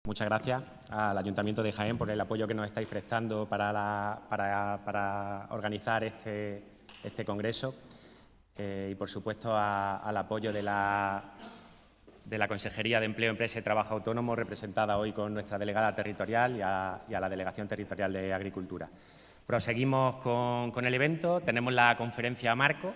muchas gracias al Ayuntamiento de Jaén por el apoyo que nos estáis prestando para organizar este congreso y, por supuesto, al apoyo de la Consejería de Empleo, Empresa y Trabajo Autónomo, representada hoy con nuestra delegada territorial y a la Delegación Territorial de Agricultura. Proseguimos con el evento. Tenemos la conferencia marco,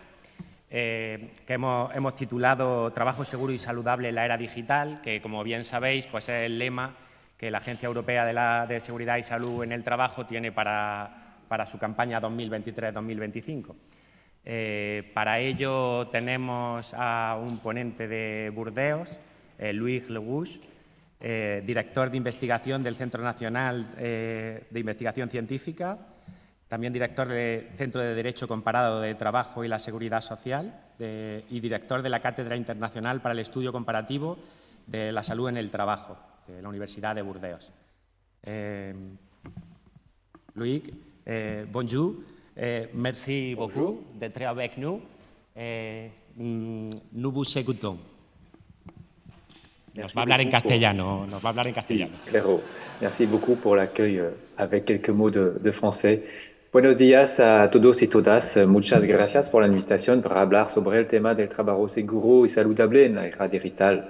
que hemos titulado Trabajo seguro y saludable en la era digital, que, como bien sabéis, pues es el lema que la Agencia Europea de Seguridad y Salud en el Trabajo tiene para su campaña 2023-2025. Para ello tenemos a un ponente de Burdeos, Luis Leguix, director de investigación del Centro Nacional de Investigación Científica, también director del Centro de Derecho Comparado de Trabajo y la Seguridad Social y director de la Cátedra Internacional para el Estudio Comparativo de la Salud en el Trabajo de la Universidad de Burdeos. Luis, bonjour, merci beaucoup d'être avec nous. Nous vous écoutons. Nos va a hablar en castellano, Sí, claro. Merci beaucoup pour l'accueil avec quelques mots de français. Buenos días a todos y todas. Muchas gracias por la invitación para hablar sobre el tema del trabajo seguro y saludable en la era digital.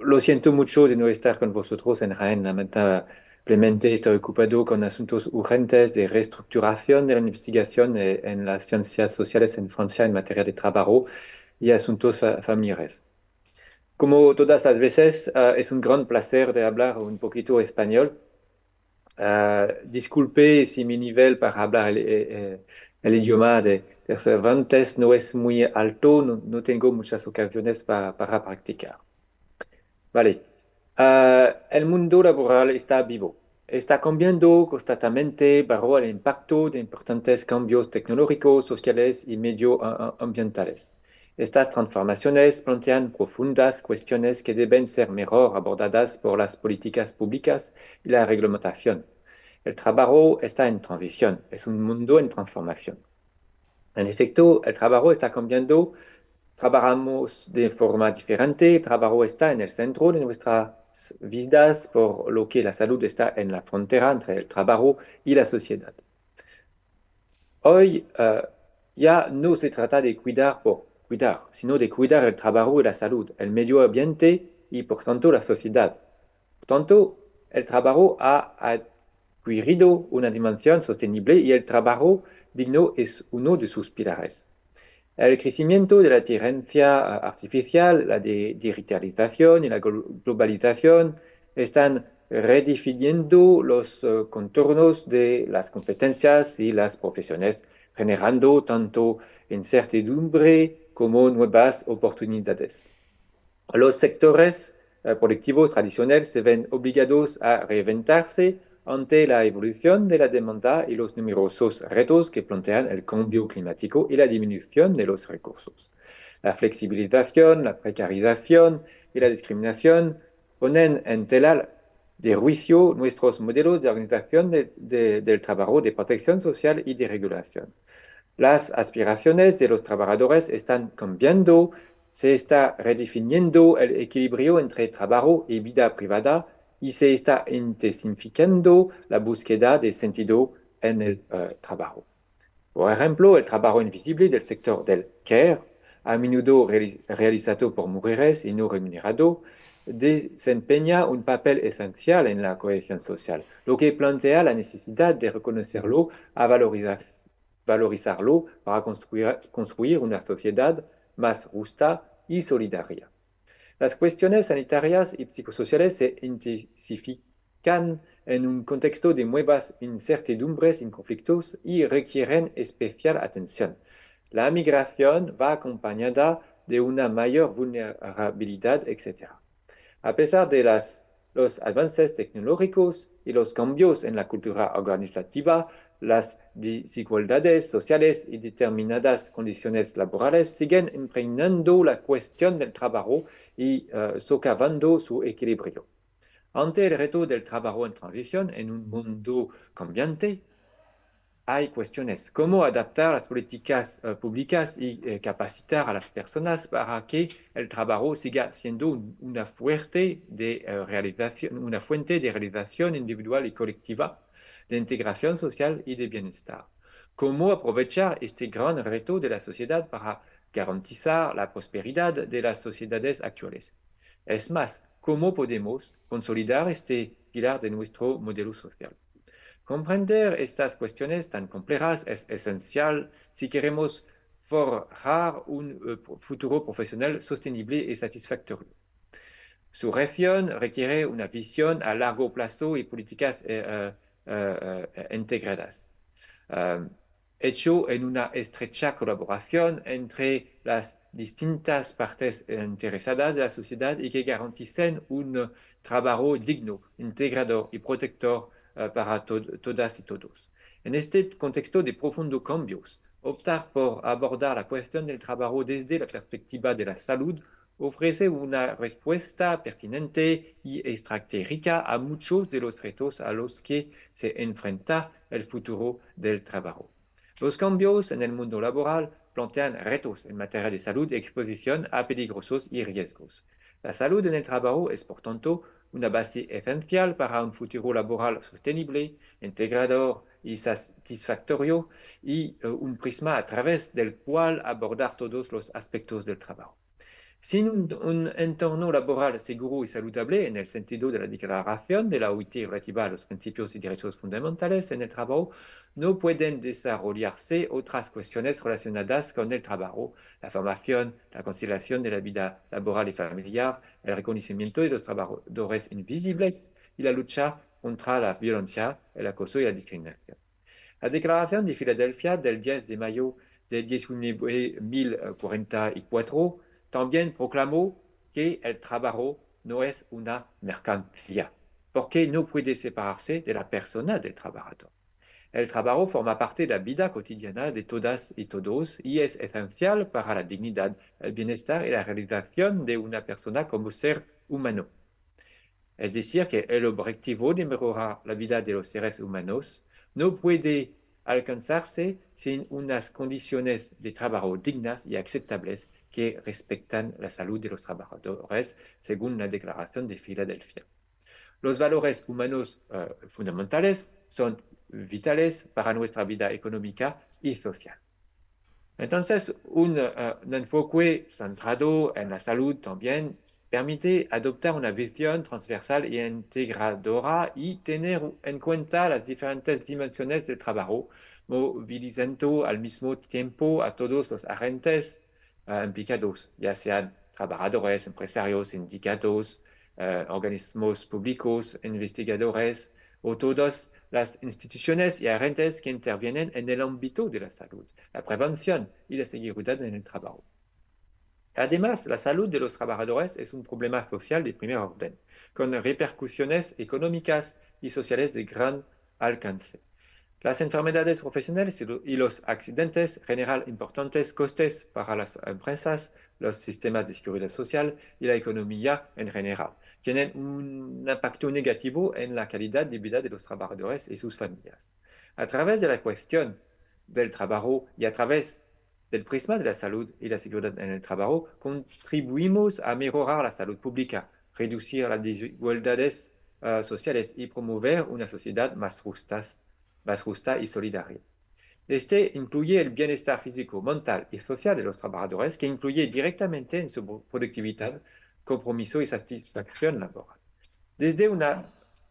Lo siento mucho de no estar con vosotros en Jaén. Lamentablemente estoy ocupado con asuntos urgentes de reestructuración de la investigación en las ciencias sociales en Francia en materia de trabajo y asuntos familiares. Como todas las veces, es un gran placer de hablar un poquito español. Disculpe si mi nivel para hablar el idioma de Cervantes no es muy alto, no tengo muchas ocasiones para practicar. Vale. El mundo laboral está vivo. Está cambiando constantemente bajo el impacto de importantes cambios tecnológicos, sociales y medioambientales. Estas transformaciones plantean profundas cuestiones que deben ser mejor abordadas por las políticas públicas y la reglamentación. El trabajo está en transición, es un mundo en transformación. En efecto, el trabajo está cambiando, trabajamos de forma diferente, el trabajo está en el centro de nuestras vidas, por lo que la salud está en la frontera entre el trabajo y la sociedad. Hoy ya no se trata de cuidar por cuidar, sino de cuidar el trabajo y la salud, el medio ambiente y, por tanto, la sociedad. Por tanto, el trabajo ha adquirido una dimensión sostenible y el trabajo digno es uno de sus pilares. El crecimiento de la inteligencia artificial, la digitalización y la globalización están redefiniendo los contornos de las competencias y las profesiones, generando tanto incertidumbre como nuevas oportunidades. Los sectores productivos tradicionales se ven obligados a reinventarse ante la evolución de la demanda y los numerosos retos que plantean el cambio climático y la disminución de los recursos. La flexibilización, la precarización y la discriminación ponen en tela de juicio nuestros modelos de organización del trabajo, de protección social y de regulación. Las aspiraciones de los trabajadores están cambiando, se está redefiniendo el equilibrio entre trabajo y vida privada y se está intensificando la búsqueda de sentido en el trabajo. Por ejemplo, el trabajo invisible del sector del care, a menudo realizado por mujeres y no remunerado, desempeña un papel esencial en la cohesión social, lo que plantea la necesidad de reconocerlo a valorizarlo para construir una sociedad más justa y solidaria. Las cuestiones sanitarias y psicosociales se intensifican en un contexto de nuevas incertidumbres y conflictos y requieren especial atención. La migración va acompañada de una mayor vulnerabilidad, etc. A pesar de los avances tecnológicos y los cambios en la cultura organizativa, las desigualdades sociales y determinadas condiciones laborales siguen impregnando la cuestión del trabajo y socavando su equilibrio. Ante el reto del trabajo en transición en un mundo cambiante, hay cuestiones. ¿Cómo adaptar las políticas públicas y capacitar a las personas para que el trabajo siga siendo una fuente de realización individual y colectiva, de integración social y de bienestar? ¿Cómo aprovechar este gran reto de la sociedad para garantizar la prosperidad de las sociedades actuales? Es más, ¿cómo podemos consolidar este pilar de nuestro modelo social? Comprender estas cuestiones tan complejas es esencial si queremos forjar un futuro profesional sostenible y satisfactorio. Su región requiere una visión a largo plazo y políticas integradas, hecho en una estrecha colaboración entre las distintas partes interesadas de la sociedad y que garanticen un trabajo digno, integrador y protector para todas y todos. En este contexto de profundos cambios, optar por abordar la cuestión del trabajo desde la perspectiva de la salud ofrece una respuesta pertinente y estratégica a muchos de los retos a los que se enfrenta el futuro del trabajo. Los cambios en el mundo laboral plantean retos en materia de salud y exposición a peligrosos y riesgos. La salud en el trabajo es, por tanto, una base esencial para un futuro laboral sostenible, integrador y satisfactorio y un prisma a través del cual abordar todos los aspectos del trabajo. Sin un entorno laboral seguro y saludable, en el sentido de la Declaración de la OIT relativa a los principios y derechos fundamentales en el trabajo, no pueden desarrollarse otras cuestiones relacionadas con el trabajo, la formación, la conciliación de la vida laboral y familiar, el reconocimiento de los trabajadores invisibles y la lucha contra la violencia, el acoso y la discriminación. La Declaración de Filadelfia del 10 de mayo de 1944 también proclamó que el trabajo no es una mercancía, porque no puede separarse de la persona del trabajador. El trabajo forma parte de la vida cotidiana de todas y todos y es esencial para la dignidad, el bienestar y la realización de una persona como ser humano. Es decir, que el objetivo de mejorar la vida de los seres humanos no puede alcanzarse sin unas condiciones de trabajo dignas y aceptables que respetan la salud de los trabajadores, según la Declaración de Filadelfia. Los valores humanos fundamentales son vitales para nuestra vida económica y social. Entonces, un enfoque centrado en la salud también permite adoptar una visión transversal e integradora y tener en cuenta las diferentes dimensiones del trabajo, movilizando al mismo tiempo a todos los agentes implicados, ya sean trabajadores, empresarios, sindicatos, organismos públicos, investigadores o todas las instituciones y agentes que intervienen en el ámbito de la salud, la prevención y la seguridad en el trabajo. Además, la salud de los trabajadores es un problema social de primer orden, con repercusiones económicas y sociales de gran alcance. Las enfermedades profesionales y los accidentes generan importantes costes para las empresas, los sistemas de seguridad social y la economía en general. Tienen un impacto negativo en la calidad de vida de los trabajadores y sus familias. A través de la cuestión del trabajo y a través del prisma de la salud y la seguridad en el trabajo, contribuimos a mejorar la salud pública, reducir las desigualdades sociales y promover una sociedad más justa y solidaria. Este incluye el bienestar físico, mental y social de los trabajadores, que influye directamente en su productividad, compromiso y satisfacción laboral. Desde una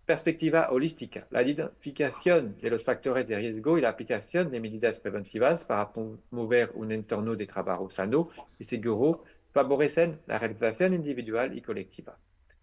perspectiva holística, la identificación de los factores de riesgo y la aplicación de medidas preventivas para promover un entorno de trabajo sano y seguro favorecen la realización individual y colectiva.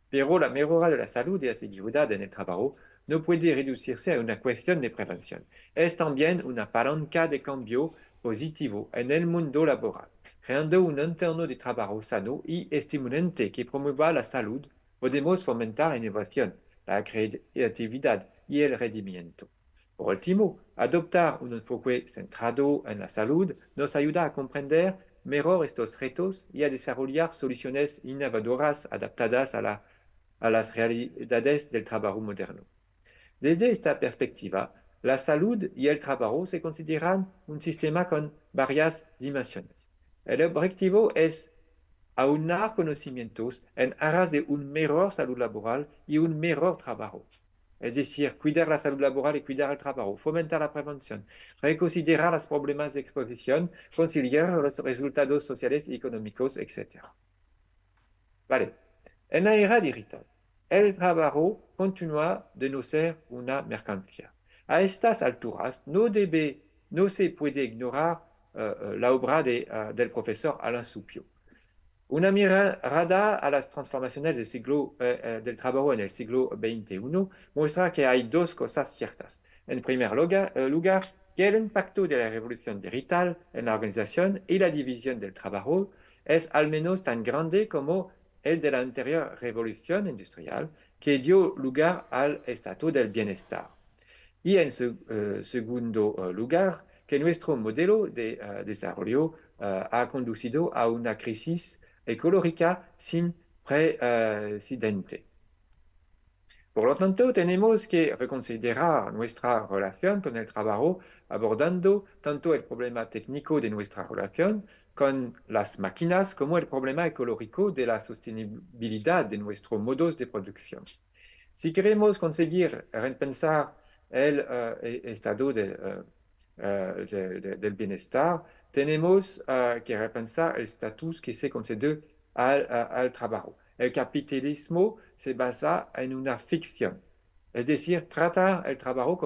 Pero la mejora de la salud y la seguridad en el trabajo no puede reducirse a una cuestión de prevención. Es también una palanca de cambio positivo en el mundo laboral, creando un entorno de trabajo sano y estimulante que promueva la salud. Podemos fomentar la innovación, la creatividad y el rendimiento. Por último, adoptar un enfoque centrado en la salud nos ayuda a comprender mejor estos retos y a desarrollar soluciones innovadoras adaptadas a las realidades del trabajo moderno. Desde esta perspectiva, la salud y el trabajo se consideran un sistema con varias dimensiones. El objetivo es aunar conocimientos en aras de un mejor salud laboral y un mejor trabajo. Es decir, cuidar la salud laboral y cuidar el trabajo, fomentar la prevención, reconsiderar los problemas de exposición, conciliar los resultados sociales y económicos, etc. Vale. En la era digital, el trabajo continúa de no ser una mercancía. A estas alturas no se puede ignorar la obra del profesor Alain Soupiot. Una mirada a las transformaciones del trabajo en el siglo XXI muestra que hay dos cosas ciertas. En primer lugar, que el impacto de la revolución digital en la organización y la división del trabajo es al menos tan grande como el de la anterior revolución industrial que dio lugar al estado del bienestar. Y en segundo lugar, que nuestro modelo de desarrollo ha conducido a una crisis ecológica sin precedente. Por lo tanto, tenemos que reconsiderar nuestra relación con el trabajo, abordando tanto el problema técnico de nuestra relación con las máquinas como el problema ecológico de la sostenibilidad de nuestros modos de producción. Si queremos conseguir repensar el estado del bienestar, tenemos que repensar el estatus que se concede al trabajo. El capitalismo se basa en una ficción, es decir, trata el trabajo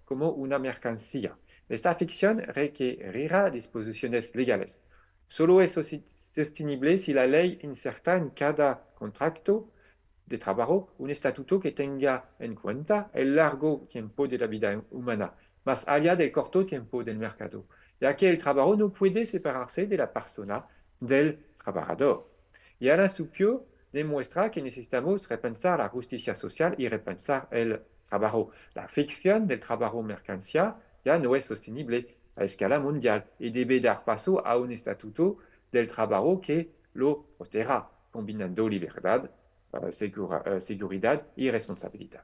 como una mercancía. Esta ficción requerirá disposiciones legales. Solo es sostenible si la ley inserta en cada contrato de trabajo un estatuto que tenga en cuenta el largo tiempo de la vida humana, más allá del corto tiempo del mercado, ya que el trabajo no puede separarse de la persona del trabajador. Y Alain Soupiot demuestra que necesitamos repensar la justicia social y repensar el trabajo. La ficción del trabajo mercancía ya no es sostenible a escala mundial y debe dar paso a un estatuto del trabajo que lo proteja, combinando libertad, seguridad y responsabilidad.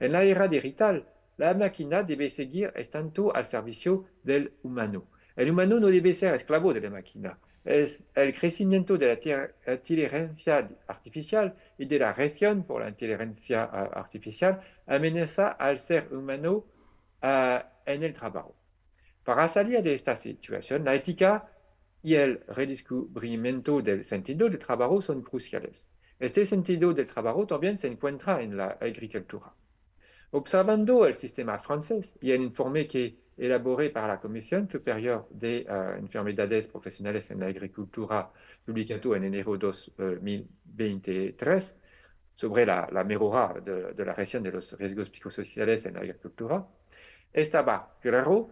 En la era digital, la máquina debe seguir estando al servicio del humano. El humano no debe ser esclavo de la máquina. Es el crecimiento de la inteligencia artificial y de la reacción por la inteligencia artificial amenaza al ser humano en el trabajo. Para salir de esta situación, la ética y el redescubrimiento del sentido del trabajo son cruciales. Este sentido del trabajo también se encuentra en la agricultura. Observando el sistema francés y el informe que elaboré para la Comisión Superior de Enfermedades Profesionales en la Agricultura, publicado en enero de 2023, sobre la mejora de la gestión de los riesgos psicosociales en la agricultura, estaba claro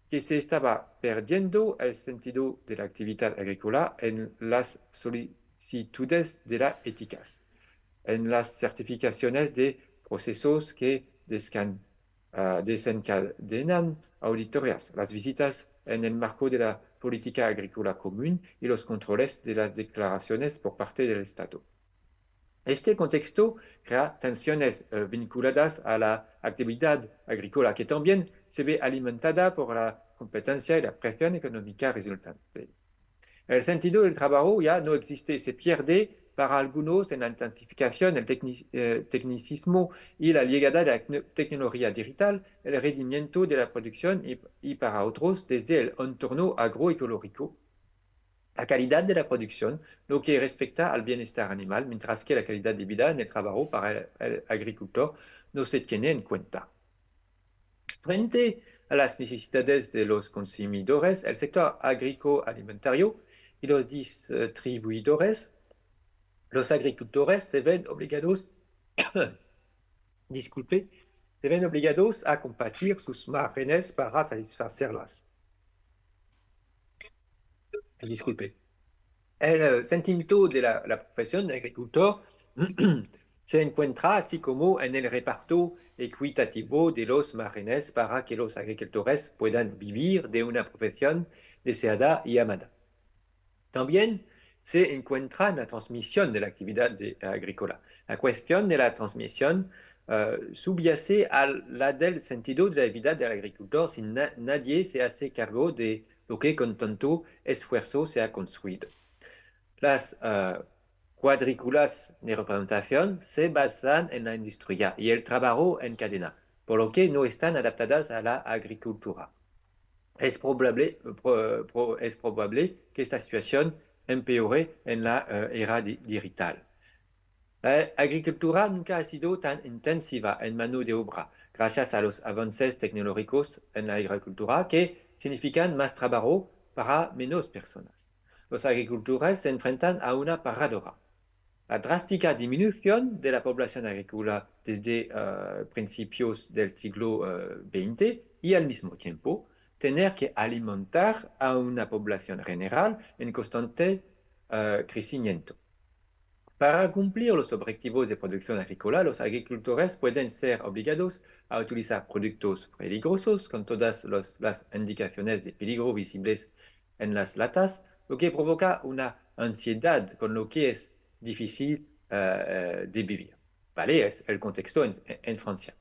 que se estaba perdiendo el sentido de la actividad agrícola en las solicitudes de las éticas, en las certificaciones de procesos que desencadenan auditorías, las visitas en el marco de la política agrícola común y los controles de las declaraciones por parte del Estado. Este contexto crea tensiones vinculadas a la actividad agrícola, que también se ve alimentada por la competencia y la presión económica resultante. El sentido del trabajo ya no existe, se pierde para algunos en la intensificación, el tecnicismo y la llegada de la tecnología digital, el rendimiento de la producción y para otros desde el entorno agroecológico, la calidad de la producción, lo que respecta al bienestar animal, mientras que la calidad de vida en el trabajo para el agricultor no se tiene en cuenta. Frente a las necesidades de los consumidores, el sector agroalimentario y los distribuidores, los agricultores se ven obligados, se ven obligados a compartir sus márgenes para satisfacerlas. El sentimiento de la profesión de agricultor se encuentra así como en el reparto equitativo de los márgenes para que los agricultores puedan vivir de una profesión deseada y amada. También se encuentra en la transmisión de la actividad agrícola. La cuestión de la transmisión subyace al del sentido de la vida del agricultor si nadie se hace cargo de lo que con tanto esfuerzo se ha construido. Las cuadrículas de representación se basan en la industria y el trabajo en cadena, por lo que no están adaptadas a la agricultura. Es probable que esta situación empeore en la era digital. La agricultura nunca ha sido tan intensiva en mano de obra, gracias a los avances tecnológicos en la agricultura que significan más trabajo para menos personas. Los agricultores se enfrentan a una paradoja. La drástica disminución de la población agrícola desde principios del siglo XX y al mismo tiempo tener que alimentar a una población general en constante crecimiento. Para cumplir los objetivos de producción agrícola, los agricultores pueden ser obligados a utilizar productos peligrosos con todas las indicaciones de peligro visibles en las latas, lo que provoca una ansiedad con lo que es difícil de vivir. ¿Vale? Es el contexto en Francia.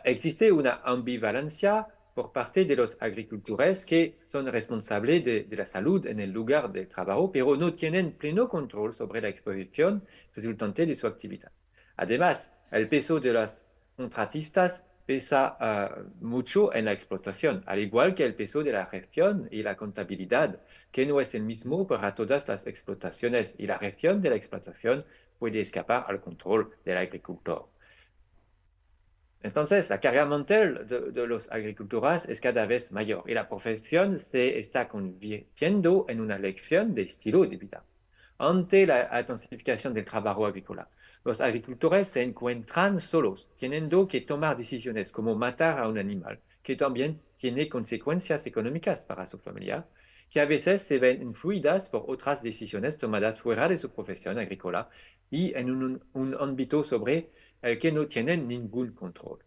Existe una ambivalencia por parte de los agricultores que son responsables de la salud en el lugar de trabajo, pero no tienen pleno control sobre la exposición resultante de su actividad. Además, el peso de los contratistas pesa mucho en la explotación, al igual que el peso de la gestión y la contabilidad, que no es el mismo para todas las explotaciones, y la gestión de la explotación puede escapar al control del agricultor. Entonces, la carga mental de los agricultores es cada vez mayor y la profesión se está convirtiendo en una lección de estilo de vida. Ante la intensificación del trabajo agrícola, los agricultores se encuentran solos, teniendo que tomar decisiones como matar a un animal, que también tiene consecuencias económicas para su familia, que a veces se ven influidas por otras decisiones tomadas fuera de su profesión agrícola y en un ámbito sobre el que no tienen ningún control.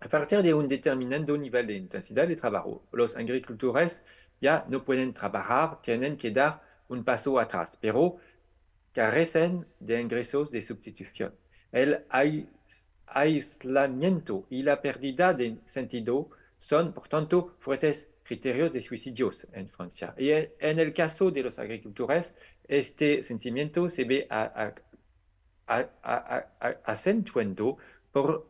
A partir de un determinado nivel de intensidad de trabajo, los agricultores ya no pueden trabajar, tienen que dar un paso atrás, pero carecen de ingresos de sustitución. El aislamiento y la pérdida de sentido son, por tanto, fuertes criterios de suicidios en Francia. Y en el caso de los agricultores, este sentimiento se ve acentuando por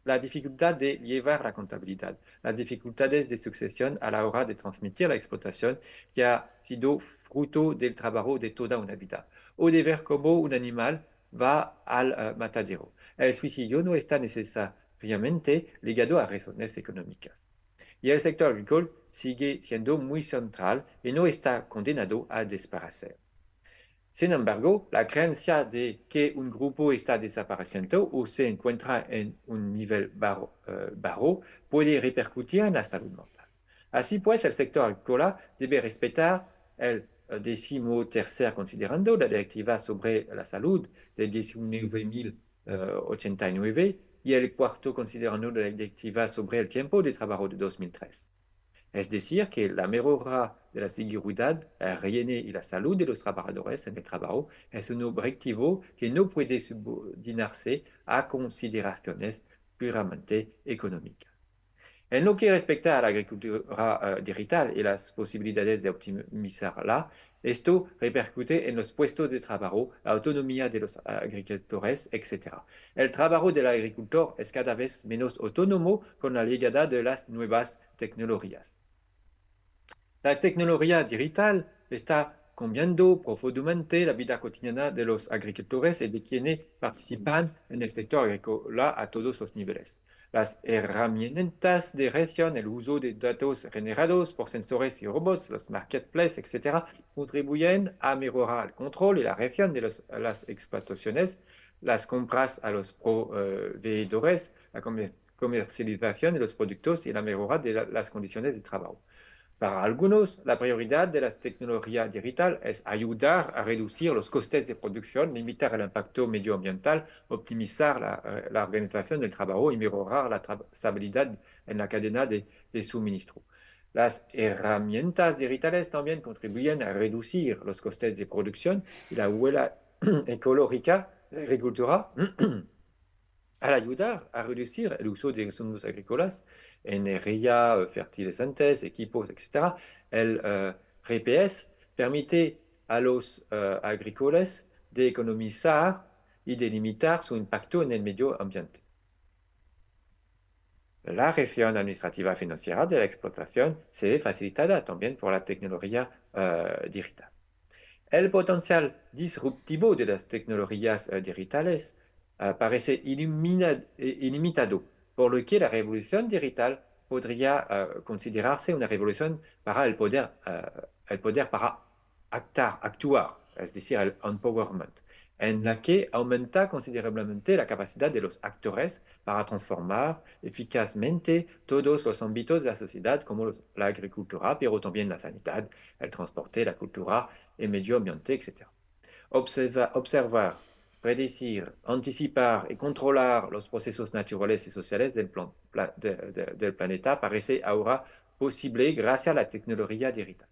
la dificultad de llevar la contabilidad, las dificultades de sucesión a la hora de transmitir la explotación que ha sido fruto del trabajo de toda una vida, o de ver cómo un animal va al matadero. El suicidio no está necesariamente ligado a razones económicas. Y el sector agrícola sigue siendo muy central y no está condenado a desaparecer. Sin embargo, la creencia de que un grupo está desapareciendo o se encuentra en un nivel bajo puede repercutir en la salud mental. Así pues, el sector agrícola debe respetar el 13º considerando la Directiva sobre la Salud de 1989 y el 4º considerando de la Directiva sobre el tiempo de trabajo de 2003. Es decir, que la mejora de la seguridad, la higiene y la salud de los trabajadores en el trabajo es un objetivo que no puede subordinarse a consideraciones puramente económicas. En lo que respecta a la agricultura digital y las posibilidades de optimizarla, esto repercute en los puestos de trabajo, la autonomía de los agricultores, etc. El trabajo del agricultor es cada vez menos autónomo con la llegada de las nuevas tecnologías. La tecnología digital está cambiando profundamente la vida cotidiana de los agricultores y de quienes participan en el sector agrícola a todos los niveles. Las herramientas de gestión, el uso de datos generados por sensores y robots, los marketplaces, etc., contribuyen a mejorar el control y la gestión de las explotaciones, las compras a los proveedores, la comercialización de los productos y la mejora de las condiciones de trabajo. Para algunos, la prioridad de la tecnología digital es ayudar a reducir los costes de producción, limitar el impacto medioambiental, optimizar la organización del trabajo y mejorar la trazabilidad en la cadena de suministro. Las herramientas digitales también contribuyen a reducir los costes de producción y la huella ecológica de la agricultura al ayudar a reducir el uso de insumos agrícolas, energía, fertilizantes, equipos, etc., el GPS permite a los agrícolas de economizar y de limitar su impacto en el medio ambiente. La gestión administrativa financiera de la explotación se ve facilitada también por la tecnología digital. El potencial disruptivo de las tecnologías digitales parece ilimitado, por lo que la revolución digital podría considerarse una revolución para el poder para actuar, es decir, el empowerment, en la que aumenta considerablemente la capacidad de los actores para transformar eficazmente todos los ámbitos de la sociedad, como la agricultura, pero también la sanidad, el transporte, la cultura, el medio ambiente, etc. Observar, predecir, anticipar y controlar los procesos naturales y sociales del planeta parece ahora posible gracias a la tecnología digital.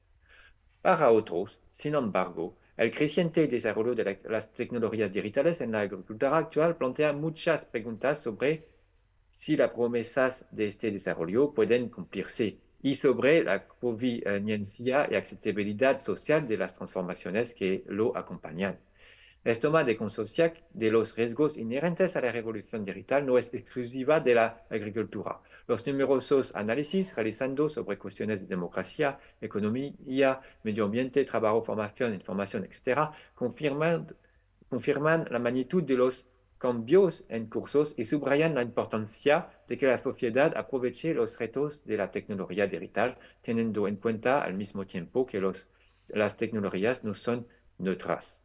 Para otros, sin embargo, el creciente desarrollo de las tecnologías digitales en la agricultura actual plantea muchas preguntas sobre si las promesas de este desarrollo pueden cumplirse y sobre la conveniencia y accesibilidad social de las transformaciones que lo acompañan. La toma de conciencia de los riesgos inherentes a la revolución digital no es exclusiva de la agricultura. Los numerosos análisis realizando sobre cuestiones de democracia, economía, medio ambiente, trabajo, formación, información, etc., confirman la magnitud de los cambios en curso y subrayan la importancia de que la sociedad aproveche los retos de la tecnología digital, teniendo en cuenta al mismo tiempo que las tecnologías no son neutras.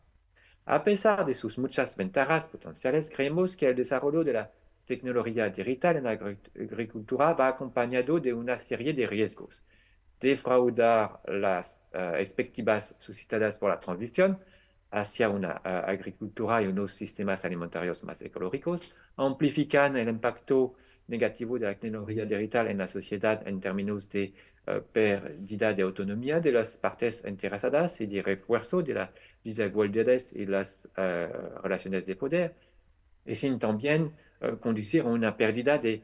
A pesar de sus muchas ventajas potenciales, creemos que el desarrollo de la tecnología digital en la agricultura va acompañado de una serie de riesgos. Defraudar las expectativas suscitadas por la transición hacia una agricultura y unos sistemas alimentarios más ecológicos, amplifican el impacto negativo de la tecnología digital en la sociedad en términos de pérdida de autonomía de las partes interesadas y de refuerzo de las desigualdades y las relaciones de poder, y sin también conducir a una pérdida de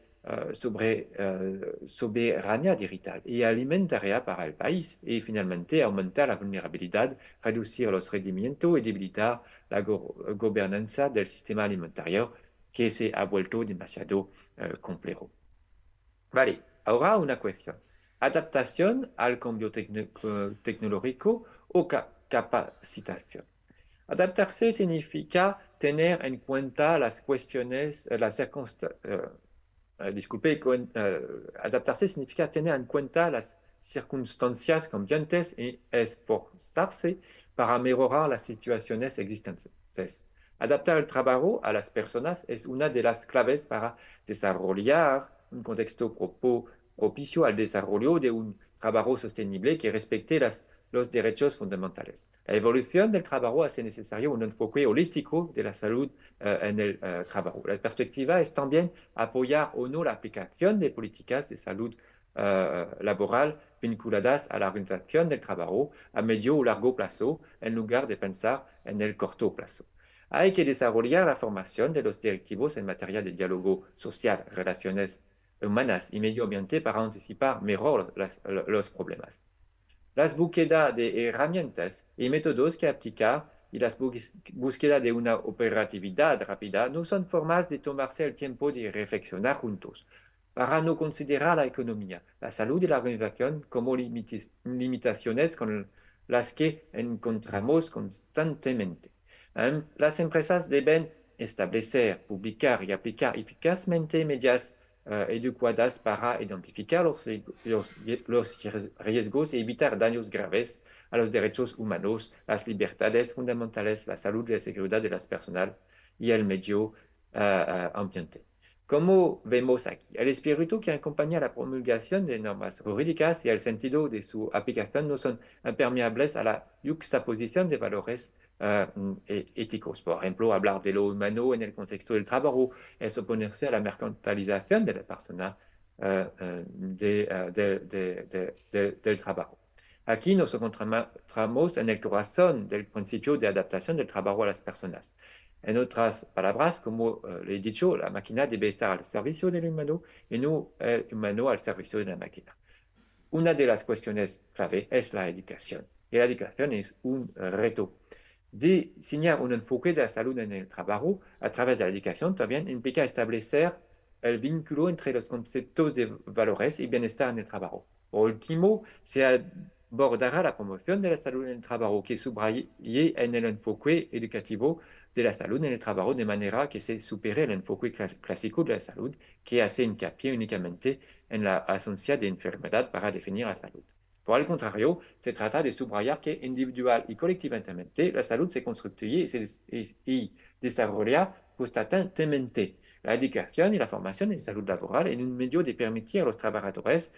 soberanía digital y alimentaria para el país, y finalmente aumentar la vulnerabilidad, reducir los rendimientos y debilitar la gobernanza del sistema alimentario que se ha vuelto demasiado complejo. Vale, ahora una cuestión. ¿Adaptación al cambio tecnológico o capacitación? Adaptarse significa tener en cuenta las cuestiones, las circunstancias, adaptarse significa tener en cuenta las circunstancias cambiantes y esforzarse para mejorar las situaciones existentes. Adaptar el trabajo a las personas es una de las claves para desarrollar un contexto propicio al desarrollo de un trabajo sostenible que respecte los derechos fundamentales. La evolución del trabajo hace necesario un enfoque holístico de la salud en el trabajo. La perspectiva es también apoyar o no la aplicación de políticas de salud laboral vinculadas a la organización del trabajo a medio o largo plazo, en lugar de pensar en el corto plazo. Hay que desarrollar la formación de los directivos en materia de diálogo social, relaciones humanas y medio ambiente para anticipar mejor los problemas. Las búsquedas de herramientas y métodos que aplicar y las búsquedas de una operatividad rápida no son formas de tomarse el tiempo de reflexionar juntos, para no considerar la economía, la salud y la organización como limitaciones con las que encontramos constantemente. Las empresas deben establecer, publicar y aplicar eficazmente medidas adecuadas para identificar los riesgos y evitar daños graves a los derechos humanos, las libertades fundamentales, la salud y la seguridad de las personas y el medio ambiente. Como vemos aquí, el espíritu que acompaña la promulgación de normas jurídicas y el sentido de su aplicación no son impermeables a la juxtaposición de valores éticos. Por ejemplo, hablar de lo humano en el contexto del trabajo es oponerse a la mercantilización de la persona del trabajo. Aquí nos encontramos en el corazón del principio de adaptación del trabajo a las personas. En otras palabras, como le he dicho, la máquina debe estar al servicio del humano y no el humano al servicio de la máquina. Una de las cuestiones clave es la educación. Y la educación es un reto. Diseñar un enfoque de la salud en el trabajo a través de la educación también implica establecer el vínculo entre los conceptos de valores y bienestar en el trabajo. Por último, se abordará la promoción de la salud en el trabajo, que subraye en el enfoque educativo de la salud en el trabajo, de manera que se supere el enfoque clásico de la salud, que hace hincapié únicamente en la ausencia de enfermedad para definir la salud. Por el contrario, se trata de subrayar que individual y colectivamente la salud se construye y desarrolla constantemente. La educación y la formación en salud laboral en un medio de permitir a los trabajadores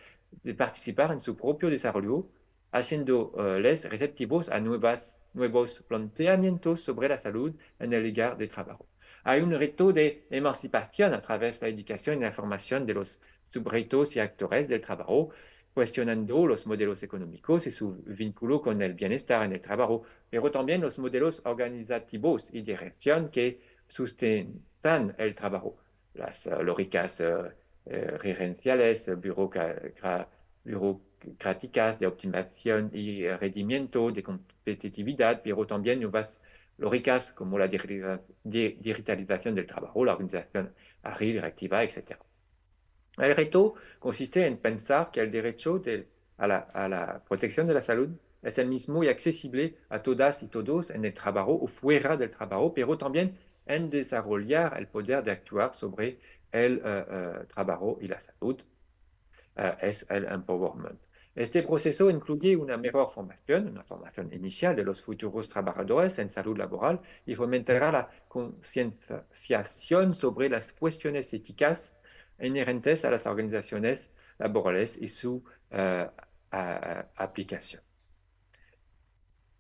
de participar en su propio desarrollo, haciéndoles receptivos a nuevos planteamientos sobre la salud en el lugar de trabajo. Hay un reto de emancipación a través de la educación y la formación de los sujetos y actores del trabajo, cuestionando los modelos económicos y su vínculo con el bienestar en el trabajo, pero también los modelos organizativos y de gestión que sustentan el trabajo. Las lógicas gerenciales, burocráticas de optimización y rendimiento, de competitividad, pero también nuevas lógicas como la digitalización del trabajo, la organización ágil, reactiva, etc. El reto consiste en pensar que el derecho a la protección de la salud es el mismo y accesible a todas y todos en el trabajo o fuera del trabajo, pero también en desarrollar el poder de actuar sobre el trabajo y la salud. Es el empowerment. Este proceso incluye una mejor formación, una formación inicial de los futuros trabajadores en salud laboral y fomentará la concienciación sobre las cuestiones éticas inherentes a las organizaciones laborales y su aplicación.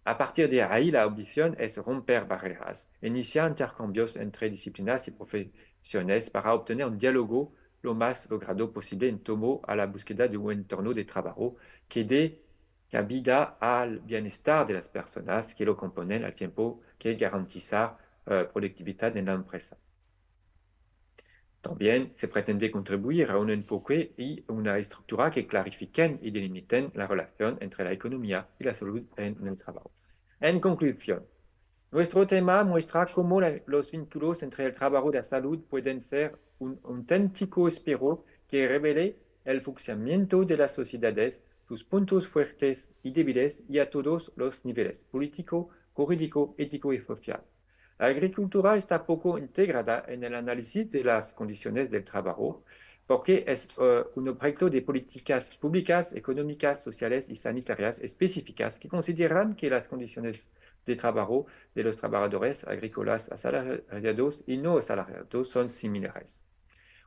A partir de ahí, la ambición es romper barreras, iniciar intercambios entre disciplinas y profesiones para obtener un diálogo lo más logrado posible en torno a la búsqueda de un entorno de trabajo que dé cabida al bienestar de las personas que lo componen al tiempo que garantizar productividad en la empresa. También se pretende contribuir a un enfoque y una estructura que clarifiquen y delimiten la relación entre la economía y la salud en el trabajo. En conclusión, nuestro tema muestra cómo los vínculos entre el trabajo y la salud pueden ser un auténtico espejo que revele el funcionamiento de las sociedades, sus puntos fuertes y débiles y a todos los niveles, político, jurídico, ético y social. La agricultura está poco integrada en el análisis de las condiciones del trabajo porque es un objeto de políticas públicas, económicas, sociales y sanitarias específicas que consideran que las condiciones de trabajo de los trabajadores agrícolas asalariados y no asalariados son similares.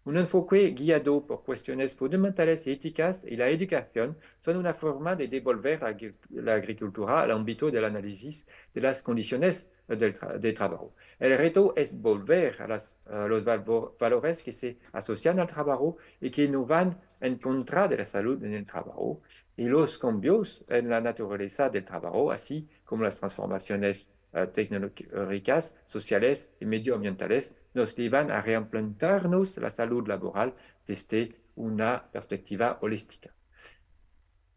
Un enfoque guiado por cuestiones fundamentales y éticas y la educación son una forma de devolver la agricultura al ámbito del análisis de las condiciones de trabajo. El reto es volver a los valores que se asocian al trabajo y que no van en contra de la salud en el trabajo y los cambios en la naturaleza del trabajo, así como las transformaciones tecnológicas, sociales y medioambientales nos llevan a reimplantarnos la salud laboral desde una perspectiva holística.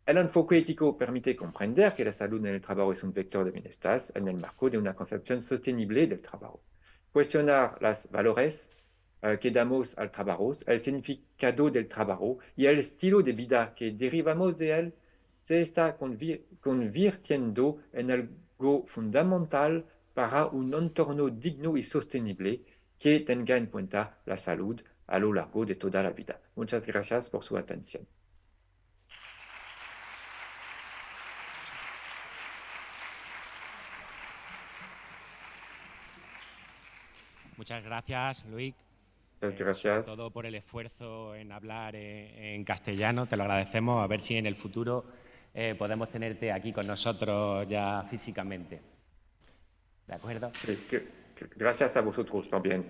El enfoque ético permite comprender que la salud en el trabajo es un vector de bienestar en el marco de una concepción sostenible del trabajo. Cuestionar los valores que damos al trabajo, el significado del trabajo y el estilo de vida que derivamos de él se está convirtiendo en algo fundamental para un entorno digno y sostenible que tenga en cuenta la salud a lo largo de toda la vida. Muchas gracias por su atención. Muchas gracias, Luis. Muchas gracias. Sobre todo por el esfuerzo en hablar en castellano. Te lo agradecemos. A ver si en el futuro podemos tenerte aquí con nosotros ya físicamente. ¿De acuerdo? Sí, gracias a vosotros también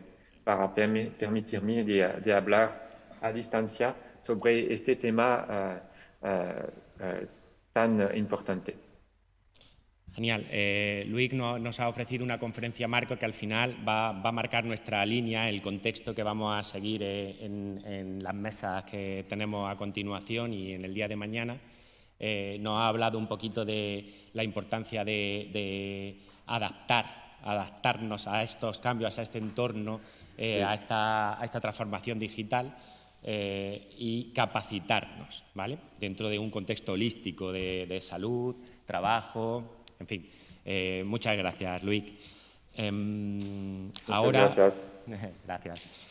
para permitirme de hablar a distancia sobre este tema tan importante. Genial. Luis nos ha ofrecido una conferencia marco que al final va a marcar nuestra línea, el contexto que vamos a seguir en las mesas que tenemos a continuación y en el día de mañana. Nos ha hablado un poquito de la importancia de adaptarnos a estos cambios, a este entorno, a esta transformación digital. Y capacitarnos, ¿vale? Dentro de un contexto holístico de salud, trabajo, en fin. Muchas gracias, Luis. Muchas Ahora, gracias. gracias.